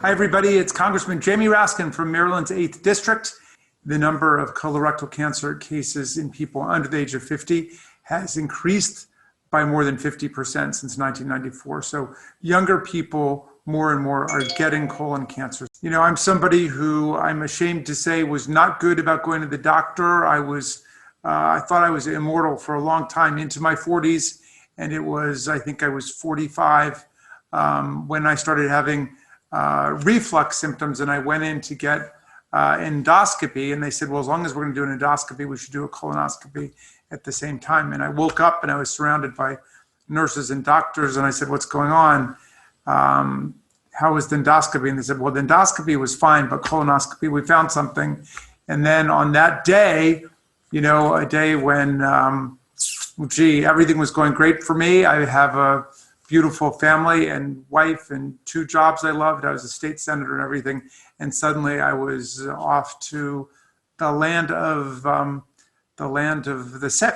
Hi, everybody. It's Congressman Jamie Raskin from Maryland's 8th District. The number of colorectal cancer cases in people under the age of 50 has increased by more than 50% since 1994. So younger people more and more are getting colon cancer. You know, I'm somebody who I'm ashamed to say was not good about going to the doctor. I thought I was immortal for a long time into my 40s. And I think I was 45 when I started having reflux symptoms, and I went in to get endoscopy, and they said, well, as long as we're going to do an endoscopy, we should do a colonoscopy at the same time. And I woke up and I was surrounded by nurses and doctors, and I said, what's going on? How was the endoscopy? And they said, well, the endoscopy was fine, but colonoscopy, we found something. And then on that day, you know, a day when, everything was going great for me. I have a beautiful family and wife and 2 jobs I loved. I was a state senator and everything. And suddenly I was off to the land of the sick.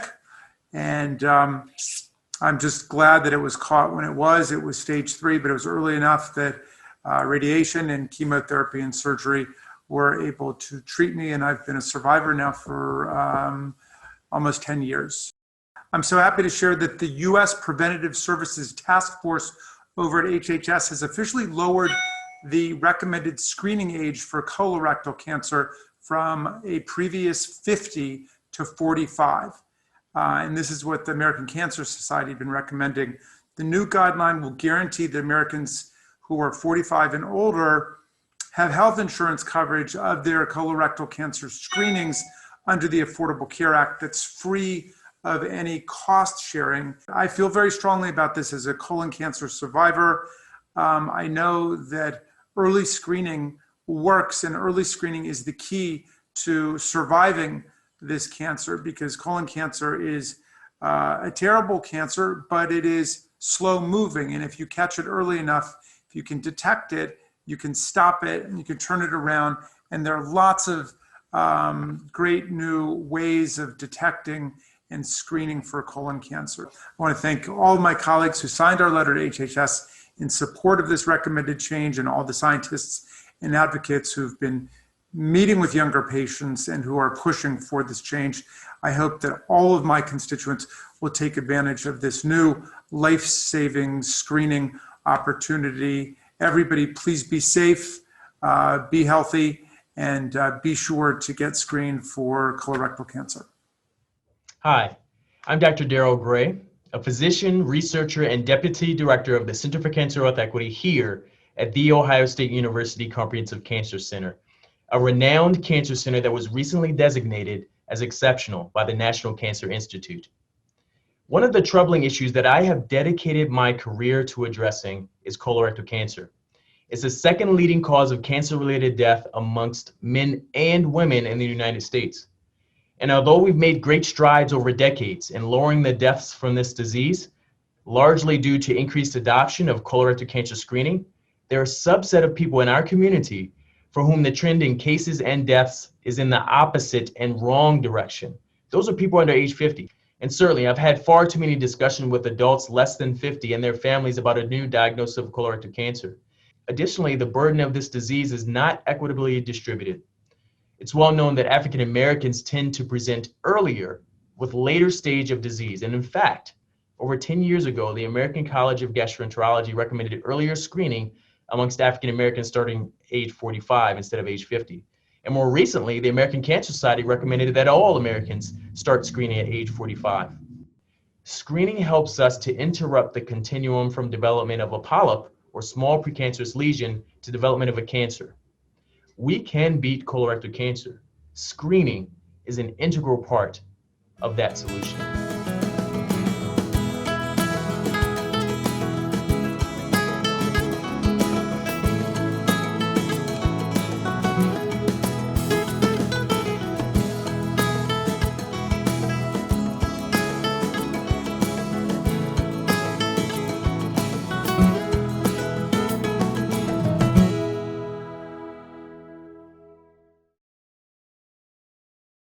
And I'm just glad that it was caught when it was. It was stage 3, but it was early enough that radiation and chemotherapy and surgery were able to treat me. And I've been a survivor now for almost 10 years. I'm so happy to share that the U.S. Preventive Services Task Force over at HHS has officially lowered the recommended screening age for colorectal cancer from a previous 50 to 45. And this is what the American Cancer Society has been recommending. The new guideline will guarantee that Americans who are 45 and older have health insurance coverage of their colorectal cancer screenings under the Affordable Care Act that's free of any cost sharing. I feel very strongly about this as a colon cancer survivor. I know that early screening works, and early screening is the key to surviving this cancer, because colon cancer is a terrible cancer, but it is slow moving. And if you catch it early enough, if you can detect it, you can stop it and you can turn it around. And there are lots of great new ways of detecting and screening for colon cancer. I want to thank all of my colleagues who signed our letter to HHS in support of this recommended change, and all the scientists and advocates who've been meeting with younger patients and who are pushing for this change. I hope that all of my constituents will take advantage of this new life-saving screening opportunity. Everybody, please be safe, be healthy, and be sure to get screened for colorectal cancer. Hi, I'm Dr. Darrell Gray, a physician, researcher, and deputy director of the Center for Cancer Health Equity here at The Ohio State University Comprehensive Cancer Center, a renowned cancer center that was recently designated as exceptional by the National Cancer Institute. One of the troubling issues that I have dedicated my career to addressing is colorectal cancer. It's the second leading cause of cancer-related death amongst men and women in the United States. And although we've made great strides over decades in lowering the deaths from this disease, largely due to increased adoption of colorectal cancer screening, there are a subset of people in our community for whom the trend in cases and deaths is in the opposite and wrong direction. Those are people under age 50. And certainly, I've had far too many discussions with adults less than 50 and their families about a new diagnosis of colorectal cancer. Additionally, the burden of this disease is not equitably distributed. It's well known that African Americans tend to present earlier with later stage of disease. And in fact, over 10 years ago, the American College of Gastroenterology recommended earlier screening amongst African Americans starting age 45 instead of age 50. And more recently, the American Cancer Society recommended that all Americans start screening at age 45. Screening helps us to interrupt the continuum from development of a polyp or small precancerous lesion to development of a cancer. We can beat colorectal cancer. Screening is an integral part of that solution.